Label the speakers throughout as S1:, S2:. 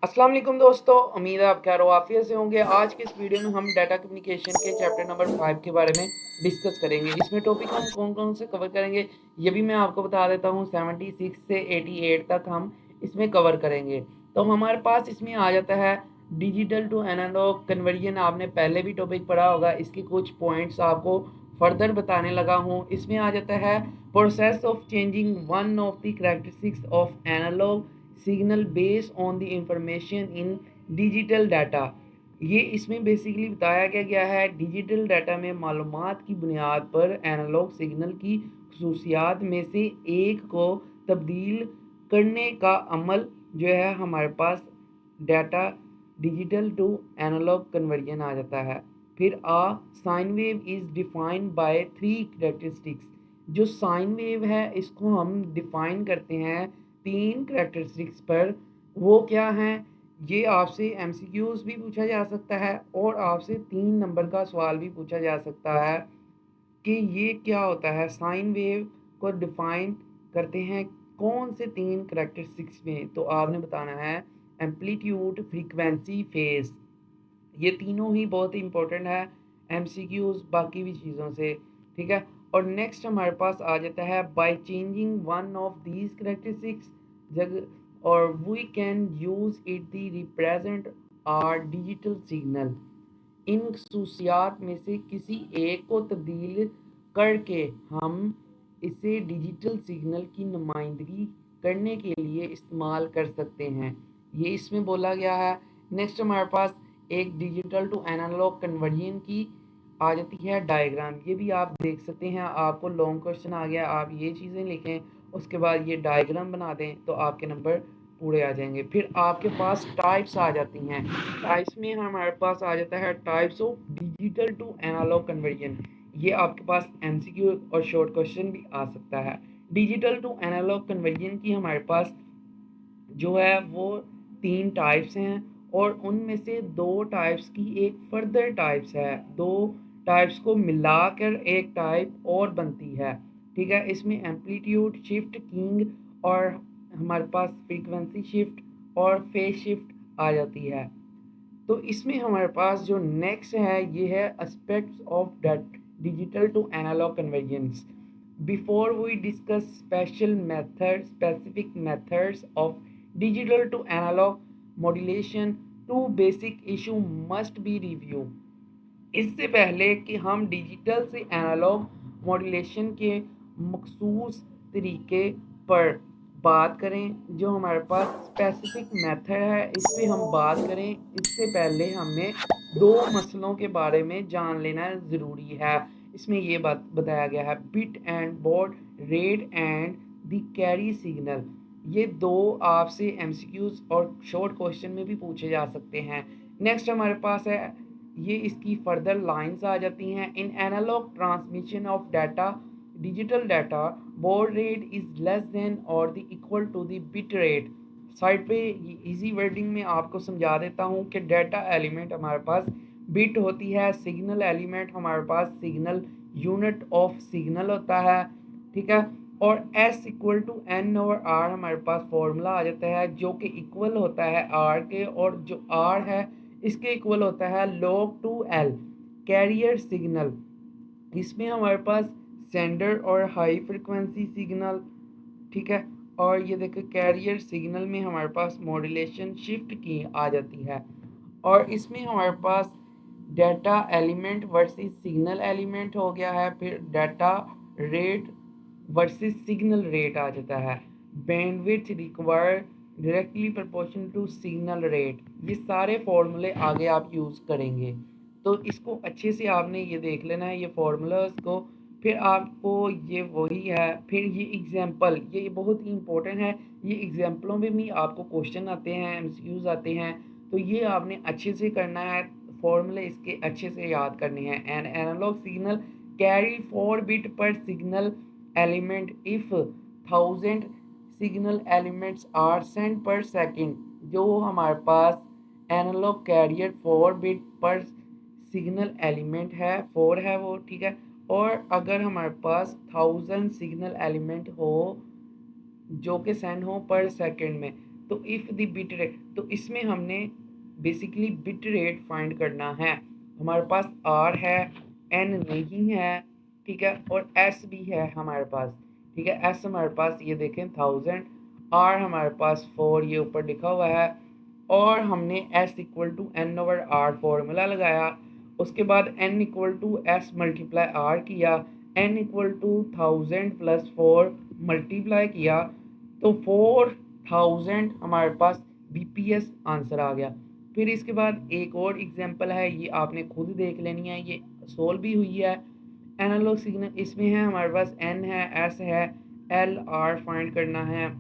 S1: अस्सलाम वालेकुम दोस्तों, उम्मीद है आप खैर वाफियत से होंगे। आज के इस वीडियो में हम डाटा कम्युनिकेशन के चैप्टर नंबर 5 के बारे में डिस्कस करेंगे। इसमें टॉपिक हम कौन-कौन से कवर करेंगे, ये भी मैं आपको बता देता हूँ। 76 से 88 तक हम इसमें कवर करेंगे। तो हमारे पास इसमें आ जाता है डिजिटल टू एनालॉग कन्वर्जन। आपने पहले भी टॉपिक पढ़ा होगा, इसके कुछ पॉइंट्स आपको फर्दर बताने लगा हूँ। इसमें आ जाता है process of changing one of the characteristics of analog signal based on the information in digital data. ये इसमें बेसिकली बताया गया है डिजिटल डाटा में मालूमात की बुनियाद पर एनालॉग सिग्नल की खसूसियात में से एक को तब्दील करने का अमल जो है हमारे पास data digital to analog conversion आ जाता है। फिर sine wave is defined by 3 characteristics. जो साइन वेव है इसको हम डिफाइन करते हैं 3 कैरेक्टरिस्टिक्स पर। वो क्या हैं? ये आपसे एमसीक्यूज भी पूछा जा सकता है और आपसे 3 नंबर का सवाल भी पूछा जा सकता है कि ये क्या होता है। साइन वेव को डिफाइन करते हैं कौन से 3 कैरेक्टरिस्टिक्स में? तो आपने बताना है एम्पलीट्यूड, फ्रीक्वेंसी, फेज। ये तीनों ही बहुत ही इंपॉर्टेंट है एमसीक्यूज बाकी भी चीज़ों से, ठीक है। और नेक्स्ट हमारे पास आ जाता है by changing one of these characteristics जग और we can use it the represent are digital signal. इन खसूसियात में से किसी एक को तब्दील करके हम इसे डिजिटल सिग्नल की नुमाइंदगी करने के लिए इस्तेमाल कर सकते हैं। ये इसमें बोला गया है। नेक्स्ट हमारे पास एक डिजिटल टू एनालॉग कन्वर्जन की आ जाती है डायग्राम। ये भी आप देख सकते हैं, आपको लॉन्ग क्वेश्चन आ गया, आप ये चीज़ें लिखें, उसके बाद ये डायग्राम बना दें तो आपके नंबर पूरे आ जाएंगे। फिर आपके पास टाइप्स आ जाती हैं। टाइप्स में हमारे पास आ जाता है types of digital to analog conversion. ये आपके पास एमसीक्यू और शॉर्ट क्वेश्चन भी आ सकता है। डिजिटल टू एनालॉग कन्वर्जन की हमारे पास जो है वो 3 टाइप्स हैं और उनमें से 2 टाइप्स की एक फर्दर टाइप्स है। 2 टाइप्स को मिलाकर एक टाइप और बनती है, ठीक है। इसमें एम्पलीट्यूड शिफ्ट कीइंग और हमारे पास फ्रीक्वेंसी शिफ्ट और फेज शिफ्ट आ जाती है। तो इसमें हमारे पास जो नेक्स्ट है ये है aspects of that digital to analog convergence. Before we discuss specific methods of digital to analog modulation, two basic issue must be review। इससे पहले कि हम डिजिटल से एनालॉग मॉड्यूलेशन के मखसूस तरीके पर बात करें, जो हमारे पास स्पेसिफिक मेथड है इस पे हम बात करें, इससे पहले हमें 2 मसलों के बारे में जान लेना ज़रूरी है। इसमें ये बात बताया गया है bit and baud rate and the carry signal. ये 2 आपसे एमसीक्यूज और शॉर्ट क्वेश्चन में भी पूछे जा सकते हैं। नेक्स्ट हमारे पास है ये इसकी फर्दर लाइंस आ जाती हैं। In analog transmission of data digital data baud rate is less than और the equal to the bit rate. Side पे इजी वर्डिंग में आपको समझा देता हूँ कि डाटा एलिमेंट हमारे पास बिट होती है, सिग्नल एलिमेंट हमारे पास सिग्नल यूनिट ऑफ सिग्नल होता है, ठीक है। और s equal to N over R हमारे पास फॉर्मूला आ जाता है जो कि इक्वल होता है r के, और जो r है इसके इक्वल होता है log to l carrier signal. इसमें हमारे पास सेंडर और हाई फ्रिक्वेंसी सिग्नल, ठीक है। और ये देखो कैरियर सिग्नल में हमारे पास मॉड्यूलेशन शिफ्ट की आ जाती है। और इसमें हमारे पास data element versus signal element हो गया है। फिर data rate versus signal rate आ जाता है। Bandwidth required directly proportional to signal rate. ये सारे फॉर्मूले आगे आप यूज़ करेंगे, तो इसको अच्छे से आपने ये देख लेना है ये फार्मूलाज को। फिर आपको ये वही है, फिर ये एग्जांपल, ये बहुत ही इंपॉर्टेंट है। ये एग्जांपलों में भी आपको क्वेश्चन आते हैं, एमसीक्यूज आते हैं, तो ये आपने अच्छे से करना है। फॉर्मूले इसके अच्छे से याद करने हैं। An analog signal carry 4 bit per signal element if 1000 signal elements are sent per second. जो हमारे पास analog carrier 4 bit per signal element है, 4 है वो, ठीक है। और अगर हमारे पास 1000 सिग्नल एलिमेंट हो जो कि सेंड हो पर सेकंड में, तो इफ़ द बिट रेट, तो इसमें हमने बेसिकली बिट रेट फाइंड करना है। हमारे पास आर है, एन नहीं है, ठीक है, और एस भी है हमारे पास, ठीक है। एस हमारे पास ये देखें 1000, आर हमारे पास 4 ये ऊपर लिखा हुआ है, और हमने S equal to N over R formula लगाया। उसके बाद N equal to S multiply R किया, N equal to 1000 plus 4 multiply किया, तो 4000 हमारे पास बीपीएस आंसर आ गया। फिर इसके बाद एक और एग्जांपल है, ये आपने खुद देख लेनी है, ये सोल्व भी हुई है। एनालॉग सिग्नल इसमें है हमारे पास एन है, एस है, एल आर फाइंड करना है।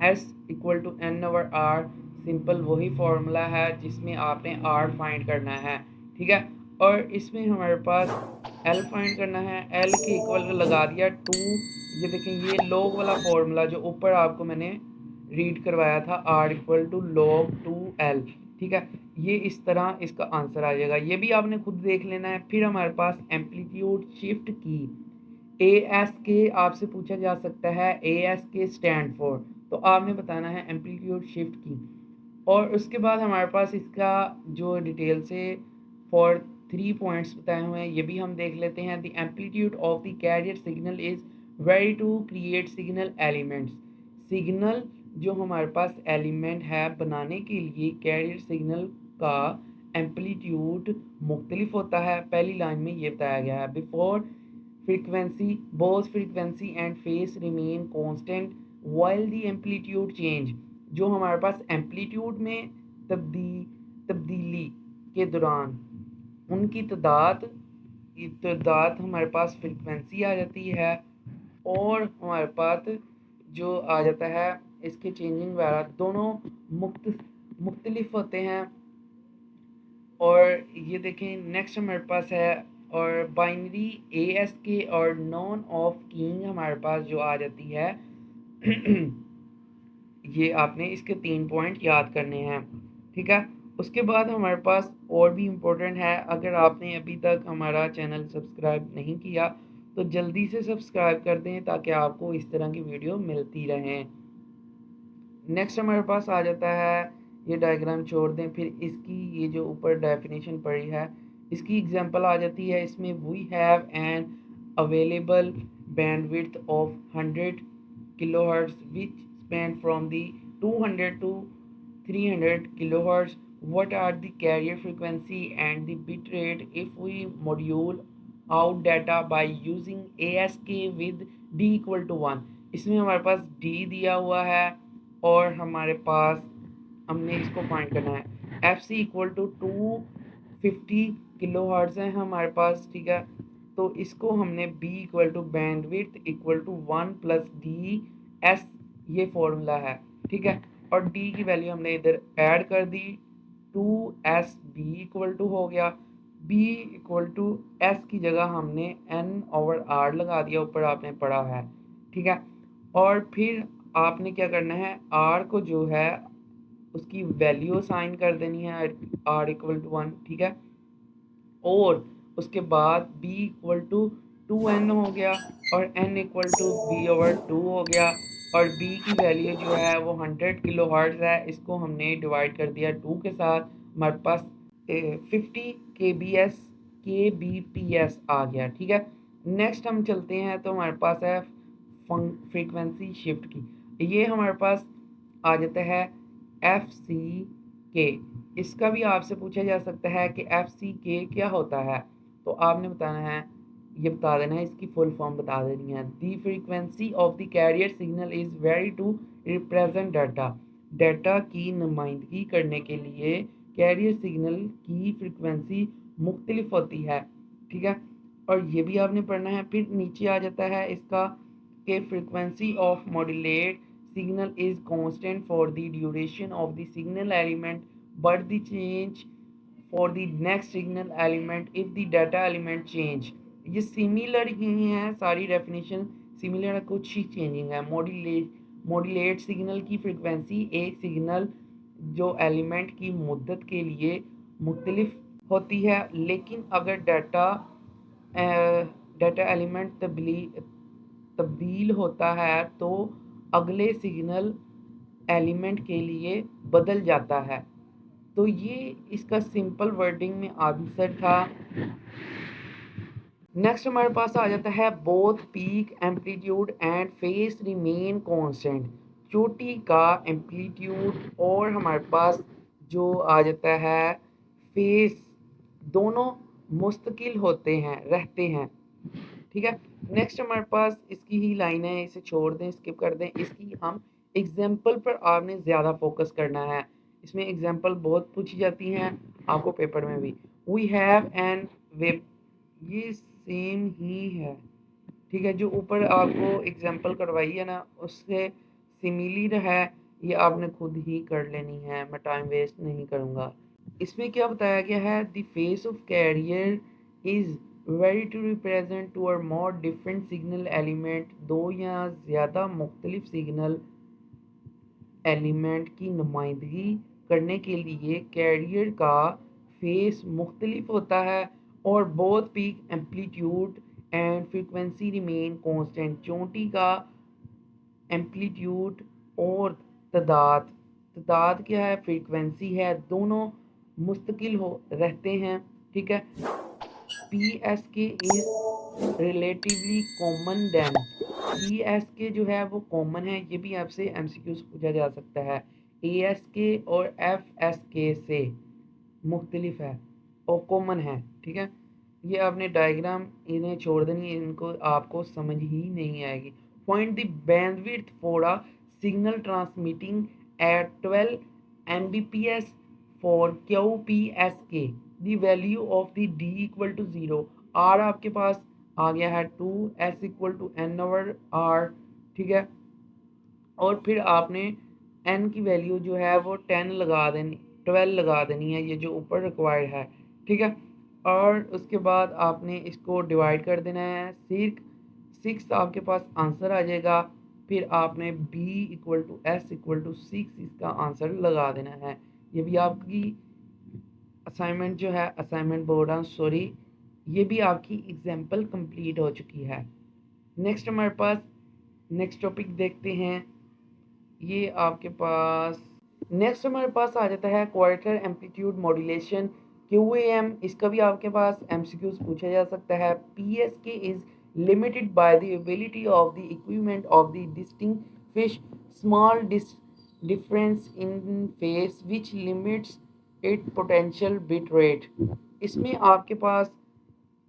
S1: S equal to N over R, simple वही फॉर्मूला है जिसमें आपने आर फाइंड करना है, ठीक है। और इसमें हमारे पास एल फाइंड करना है, एल के इक्वल लगा दिया 2। ये देखें, ये लॉग वाला फॉर्मूला जो ऊपर आपको मैंने रीड करवाया था, R equal to log 2 L, ठीक है। ये इस तरह इसका आंसर आ जाएगा, ये भी आपने खुद देख लेना है। फिर हमारे पास एम्पलीट्यूड शिफ्ट की, ए एस के आपसे पूछा जा सकता है, ए एस के स्टैंड फॉर, तो आपने बताना है एम्पलीट्यूड शिफ्ट की। और उसके बाद हमारे पास इसका जो डिटेल से फॉर 3 पॉइंट्स बताए हुए हैं, ये भी हम देख लेते हैं। The amplitude of the carrier signal is very to create signal elements. Signal जो हमारे पास एलिमेंट है बनाने के लिए कैरियर सिग्नल का एम्पलीट्यूड मुख्तलिफ होता है। पहली लाइन में ये बताया गया है, before frequency both frequency and face remain constant while the amplitude change. जो हमारे पास एम्पलीट्यूड में तब्दीली के दौरान उनकी तादाद हमारे पास फ्रीक्वेंसी आ जाती है, और हमारे पास जो आ जाता है इसके चेंजिंग वगैरह दोनों मुख्तलिफ होते हैं। और ये देखें नेक्स्ट हमारे पास है, और बाइनरी ए एस के और नॉन ऑफ कीइंग हमारे पास जो आ जाती है ये आपने इसके 3 पॉइंट याद करने हैं, ठीक है। उसके बाद हमारे पास और भी इम्पोर्टेंट है, अगर आपने अभी तक हमारा चैनल सब्सक्राइब नहीं किया तो जल्दी से सब्सक्राइब कर दें ताकि आपको इस तरह की वीडियो मिलती रहें। नेक्स्ट हमारे पास आ जाता है, ये डायग्राम छोड़ दें, फिर इसकी ये जो ऊपर डेफिनेशन पड़ी है इसकी एग्जांपल आ जाती है। इसमें we have an available bandwidth of 100 kilohertz which span from the 200 to 300 kilohertz. What are the carrier frequency and the bit rate if we module out data by using ASK with D equal to 1? इसमें हमारे पास D दिया हुआ है, और हमारे पास हमने इसको find करना है। F C equal to 250 kilo hertz है हमारे पास, ठीक है। तो इसको हमने B equal to bandwidth equal to 1 plus D S, ये फॉर्मूला है, ठीक है। और डी की वैल्यू हमने इधर ऐड कर दी, 2 एस बी इक्वल टू हो गया, बी इक्वल टू एस की जगह हमने एन ओवर आर लगा दिया, ऊपर आपने पढ़ा है, ठीक है। और फिर आपने क्या करना है, आर को जो है उसकी वैल्यू साइन कर देनी है, आर इक्वल टू 1, ठीक है। और उसके बाद b इक्वल टू 2n हो गया, और n equal to b over 2 हो गया, और b की वैल्यू जो है वो 100 किलो हर्ट्ज है, इसको हमने डिवाइड कर दिया 2 के साथ, हमारे पास 50 kbps आ गया, ठीक है। नेक्स्ट हम चलते हैं, तो हमारे पास है फ्रीक्वेंसी शिफ्ट की, ये हमारे पास आ जाता है एफ सी के। इसका भी आपसे पूछा जा सकता है कि एफ सी के क्या होता है, तो आपने बताना है, ये बता देना है, इसकी फुल फॉर्म बता देनी है। The frequency of the carrier signal is very to represent data. Data की नुमाइंदगी करने के लिए कैरियर सिग्नल की फ्रीक्वेंसी मुख्तलिफ होती है, ठीक है। और ये भी आपने पढ़ना है। फिर नीचे आ जाता है इसका कि frequency of modulate signal is constant for the duration of the signal element, but the change for the next signal element if the data element change। ये सिमिलर ही हैं सारी डेफिनेशन, सिमिलर है, कुछ ही चेंजिंग है। मॉड्यूलेट सिग्नल की frequency एक signal जो element की मुद्दत के लिए मुख्तलिफ होती है, लेकिन अगर डाटा एलिमेंट तब्दील होता है तो अगले सिग्नल एलिमेंट के लिए बदल जाता है। तो ये इसका सिंपल वर्डिंग में आंसर था। नेक्स्ट हमारे पास आ जाता है both peak amplitude and face remain constant. चोटी का एम्पलीट्यूड और हमारे पास जो आ जाता है फेस, दोनों मुस्तकिल होते हैं, रहते हैं। ठीक है। नेक्स्ट हमारे पास इसकी ही लाइन है, इसे छोड़ दें, स्किप कर दें। इसकी हम एग्जाम्पल पर आपने ज़्यादा फोकस करना है। इसमें एग्जाम्पल बहुत पूछी जाती हैं आपको पेपर में भी। वी हैव एन वेब, ये सेम ही है। ठीक है, जो ऊपर आपको एग्जाम्पल करवाई है ना, उससे सिमिलर है। ये आपने खुद ही कर लेनी है, मैं टाइम वेस्ट नहीं करूँगा। इसमें क्या बताया गया है, the phase of carrier is very to represent two और मोर डिफरेंट सिग्नल एलिमेंट। दो या ज़्यादा मुख्तलिफ सिग्नल एलिमेंट की नुमाइंदगी करने के लिए कैरियर का फेस मुख्तलिफ होता है और both peak amplitude and frequency remain constant. चोटी का एम्पलीट्यूड और तादाद, तादाद क्या है, फ्रीक्वेंसी है, दोनों मुस्तकिल हो रहते हैं। ठीक है। P S K is relatively common then, P S K जो है वो कॉमन है, ये भी आपसे एमसीक्यूज पूछा जा सकता है। ए एस के और एफ एस के से मुख्तलिफ है और कॉमन है। ठीक है। ये आपने डायग्राम इन्हें छोड़ देनी, इनको आपको समझ ही नहीं आएगी। Find the bandwidth for a signal transmitting at 12 Mbps for QPSK, the value of the D equal to 0। R आपके पास आ गया है 2, S इक्वल टू N ओवर R। ठीक है। और फिर आपने n की वैल्यू जो है वो 10 लगा देनी, 12 लगा देनी है, ये जो ऊपर रिक्वायर्ड है। ठीक है। और उसके बाद आपने इसको डिवाइड कर देना है, 6 आपके पास आंसर आ जाएगा। फिर आपने b equal to s equal to 6 इसका आंसर लगा देना है। ये भी आपकी असाइनमेंट जो है, असाइनमेंट बोर्ड सॉरी, ये भी आपकी एग्जाम्पल कंप्लीट हो चुकी है। नेक्स्ट हमारे पास नेक्स्ट टॉपिक देखते हैं। ये आपके पास नेक्स्ट हमारे पास आ जाता है क्वार्टर एम्पलीट्यूड मॉड्यूलेशन, QAM। इसका भी आपके पास एमसीक्यूज पूछा जा सकता है। PSK is limited by the ability of the equipment of the distinguish small difference in face which limits it potential bit rate. इसमें आपके पास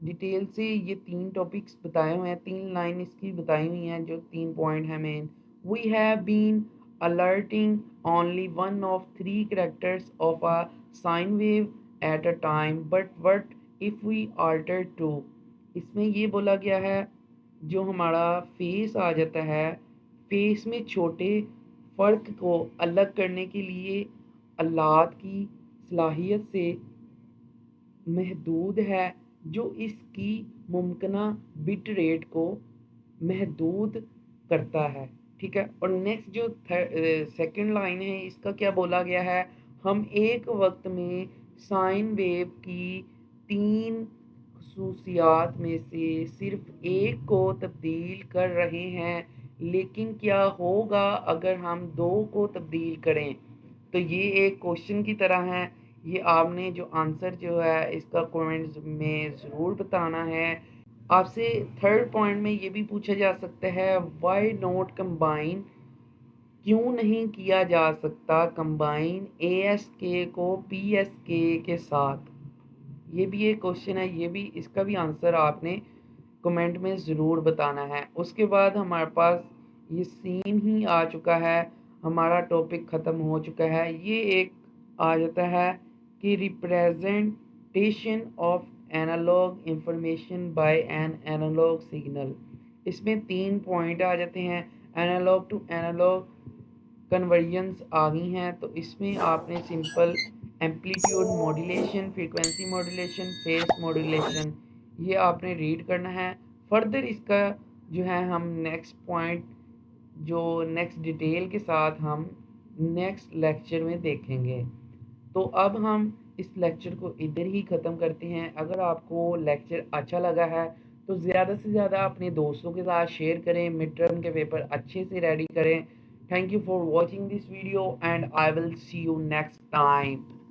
S1: डिटेल से ये 3 टॉपिक्स बताए हुए हैं, 3 लाइन इसकी बताई हुई हैं, जो 3 पॉइंट हैं main. We have been alerting only one of 3 characters of a sine wave at a time, but what if we alter 2। इसमें ये बोला गया है, जो हमारा फेस आ जाता है, फेस में छोटे फ़र्क को अलग करने के लिए अल्लाह की सलाहियत से महदूद है, जो इसकी मुमकिना बिट रेट को महदूद करता है। ठीक है। और नेक्स्ट जो सेकंड लाइन है, इसका क्या बोला गया है, हम एक वक्त में साइन वेव की 3 खसूसियात में से सिर्फ एक को तब्दील कर रहे हैं, लेकिन क्या होगा अगर हम 2 को तब्दील करें। तो ये एक क्वेश्चन की तरह है। ये आपने जो आंसर जो है इसका कमेंट्स में ज़रूर बताना है। आपसे थर्ड पॉइंट में ये भी पूछा जा सकता है, वाई नॉट कंबाइन, क्यों नहीं किया जा सकता कंबाइन ASK को PSK के साथ। ये भी एक क्वेश्चन है, ये भी इसका भी आंसर आपने कमेंट में ज़रूर बताना है। उसके बाद हमारे पास ये सीन ही आ चुका है, हमारा टॉपिक ख़त्म हो चुका है। ये एक आ जाता है कि representation of analog information by an analog signal. इसमें 3 पॉइंट आ जाते हैं, एनालॉग टू एनालॉग कन्वर्जन्स आ गई हैं। तो इसमें आपने simple amplitude modulation, frequency modulation, phase modulation, ये आपने रीड करना है। फर्दर इसका जो है हम नेक्स्ट पॉइंट जो नेक्स्ट डिटेल के साथ हम नेक्स्ट लेक्चर में देखेंगे। तो अब हम इस लेक्चर को इधर ही ख़त्म करते हैं। अगर आपको लेक्चर अच्छा लगा है तो ज़्यादा से ज़्यादा अपने दोस्तों के साथ शेयर करें, मिड टर्म के पेपर अच्छे से रेडी करें। Thank you for watching this video and I will see you next time.